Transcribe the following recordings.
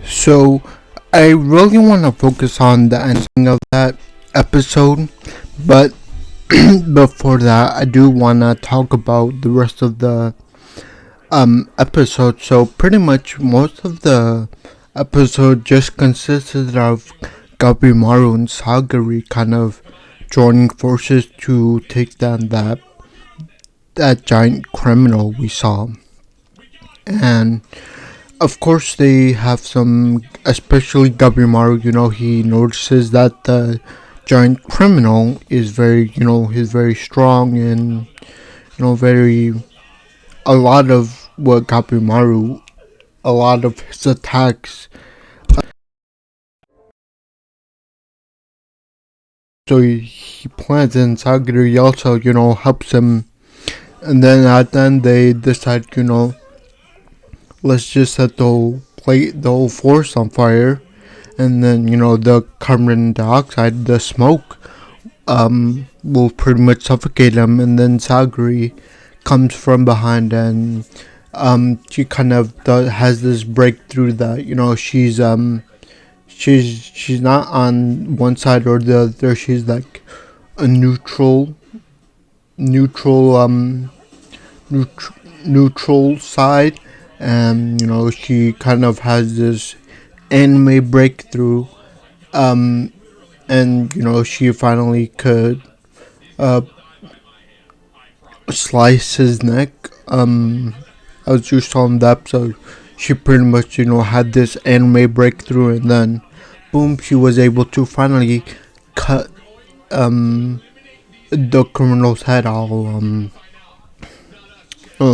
So I really want to focus on the ending of that episode, but before that, I do want to talk about the rest of the episode. So pretty much most of the episode just consisted of Gabimaru and Sagari kind of joining forces to take down that giant criminal we saw. And of course they have some, especially Gabimaru, he notices that the giant criminal is very, he's very strong and, very, a lot of what Gabimaru, a lot of his attacks. So he plans, and Sagiri also, helps him. And then at the end they decide, let's just set the whole forest on fire. And then, the carbon dioxide, the smoke, will pretty much suffocate him. And then Sagiri comes from behind, and she kind of has this breakthrough that, she's not on one side or the other. She's like a neutral neutral side, and she kind of has this anime breakthrough, and she finally could uh slice his neck. As you saw in the episode, she pretty much had this anime breakthrough, and then boom, she was able to finally cut the criminal's head all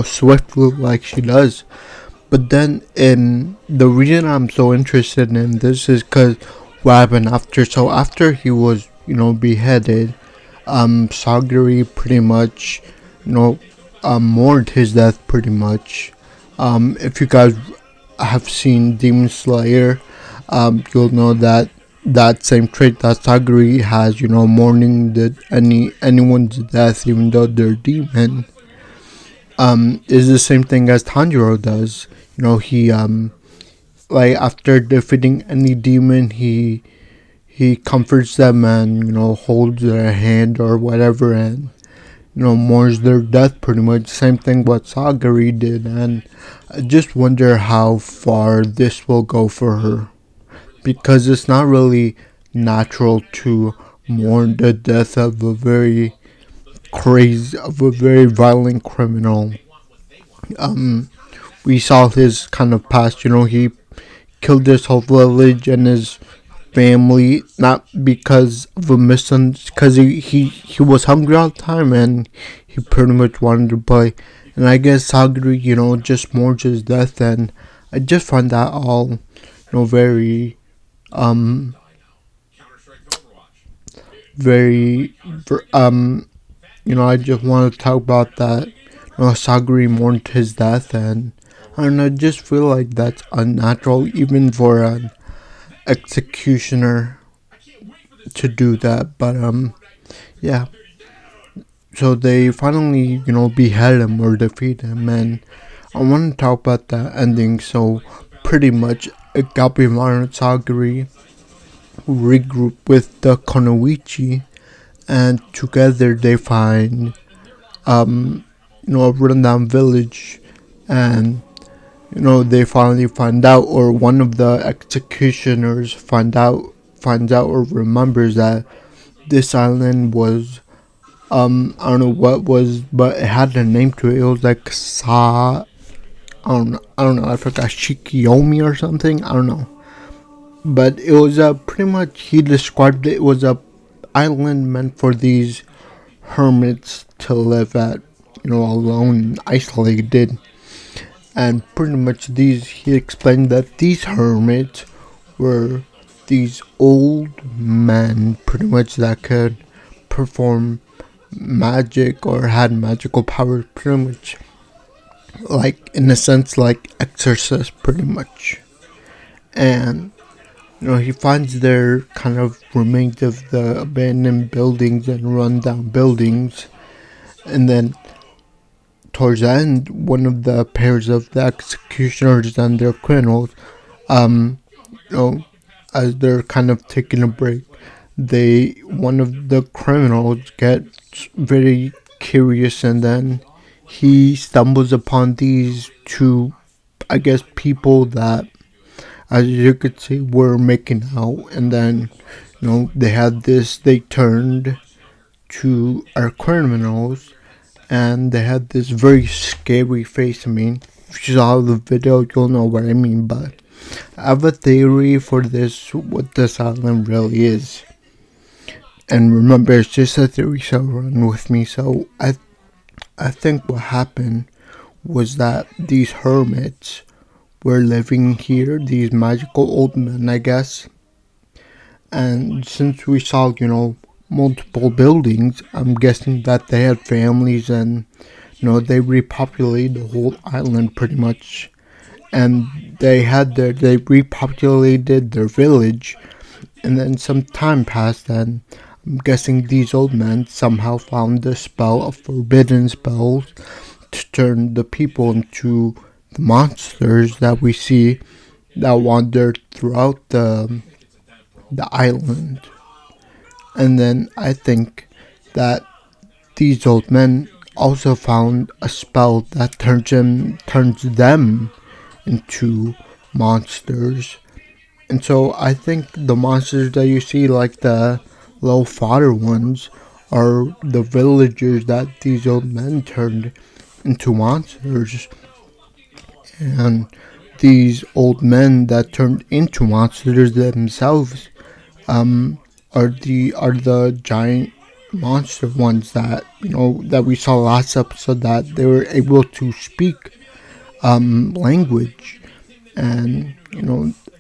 swiftly like she does. But then, in the reason I'm so interested in this is because what happened after. So after he was, beheaded, Sagiri pretty much, mourned his death pretty much. If you guys have seen Demon Slayer, you'll know that that same trait that Sagiri has, mourning anyone's death, even though they're demon, is the same thing as Tanjiro does. He like after defeating any demon, he comforts them and holds their hand or whatever, and mourns their death pretty much. Same thing what Sagiri did, and I just wonder how far this will go for her, because it's not really natural to mourn the death of a very violent criminal. We saw his kind of past. He killed his whole village and his family, not because of a because he was hungry all the time, and he pretty much wanted to play. And I guess Sagiri, just mourns his death, and I just find that all, very, very, I just want to talk about that. Sagiri mourned his death, and I just feel like that's unnatural, even for an executioner to do that. But yeah. So they finally, behead him or defeat him, and I want to talk about that ending. So pretty much, Gabimaru and Sagiri regroup with the Konoichi, and together they find a rundown village, and they finally find out, or one of the executioners finds out or remembers that this island was, I don't know what was, but it had a name to it. It was like I don't know, I forgot, Shikiomi or something, I don't know. But it was pretty much, he described it was a island meant for these hermits to live at, alone, isolated. And pretty much he explained that these hermits were these old men, pretty much, that could perform magic or had magical powers, pretty much, like, in a sense, like exorcists, pretty much. And he finds their kind of remains of the abandoned buildings and rundown buildings, and then towards the end, one of the pairs of the executioners and their criminals you know, as they're kind of taking a break, one of the criminals gets very curious, and then he stumbles upon these two, I guess, people that, as you could see, were making out. And then, they turned to our criminals, and they had this very scary face. I mean, if you saw the video, you'll know what I mean. But I have a theory for this, what this island really is. And remember, it's just a theory, so run with me. So I think what happened was that these hermits were living here, these magical old men, I guess. And since we saw, multiple buildings, I'm guessing that they had families, and, they repopulated the whole island pretty much. And they repopulated their village, and then some time passed, and I'm guessing these old men somehow found the spell of forbidden spells to turn the people into the monsters that we see that wander throughout the island. And then I think that these old men also found a spell that turns them into monsters. And so I think the monsters that you see, like the low fodder ones, are the villagers that these old men turned into monsters. And these old men that turned into monsters themselves are the giant monster ones that that we saw last episode, that they were able to speak language. And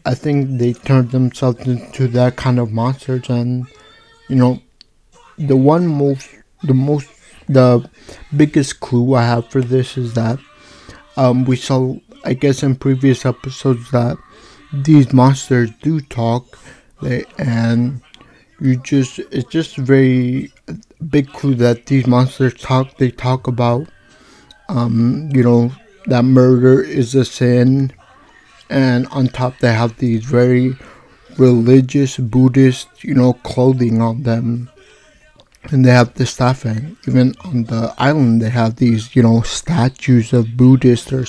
I think they turned themselves into that kind of monsters. And the one the biggest clue I have for this is that we saw, I guess, in previous episodes, that these monsters do talk. And it's just a very big clue that these monsters talk. They talk about that murder is a sin, and on top they have these very religious Buddhist clothing on them, and they have the stuff. And even on the island they have these statues of Buddhists. They're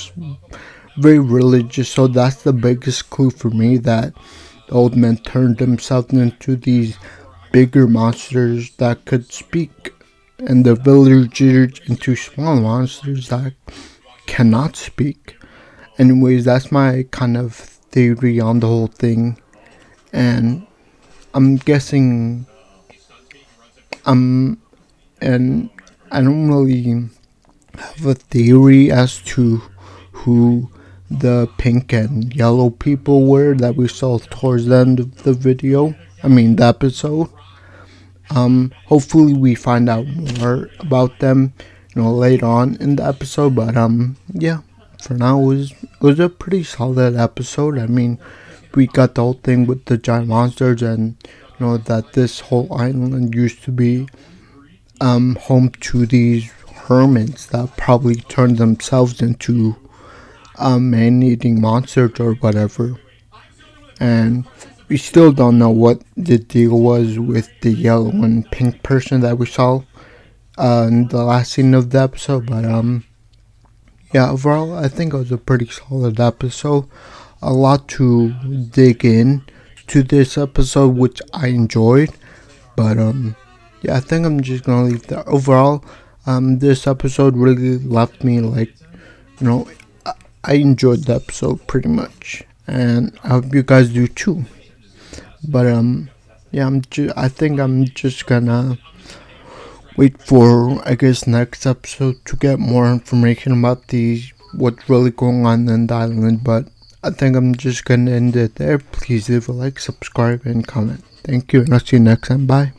very religious. So that's the biggest clue for me, that the old men turned themselves into these bigger monsters that could speak, and the villagers into small monsters that cannot speak. Anyways, that's my kind of theory on the whole thing. And I'm guessing and I don't really have a theory as to who the pink and yellow people were that we saw towards the end of the video. I mean, the episode. Hopefully we find out more about them, later on in the episode. But yeah, for now it was a pretty solid episode. I mean, we got the whole thing with the giant monsters, and that this whole island used to be home to these hermits that probably turned themselves into man-eating monsters or whatever. And we still don't know what the deal was with the yellow and pink person that we saw in the last scene of the episode. But yeah, overall I think it was a pretty solid episode. A lot to dig in to this episode, which I enjoyed. But yeah, I think I'm just gonna leave that. Overall, this episode really left me like, I enjoyed the episode pretty much, and I hope you guys do too. But yeah, I think I'm just gonna wait for, I guess, next episode to get more information about what's really going on in the island. But I think I'm just gonna end it there. Please leave a like, subscribe, and comment. Thank you, and I'll see you next time. Bye.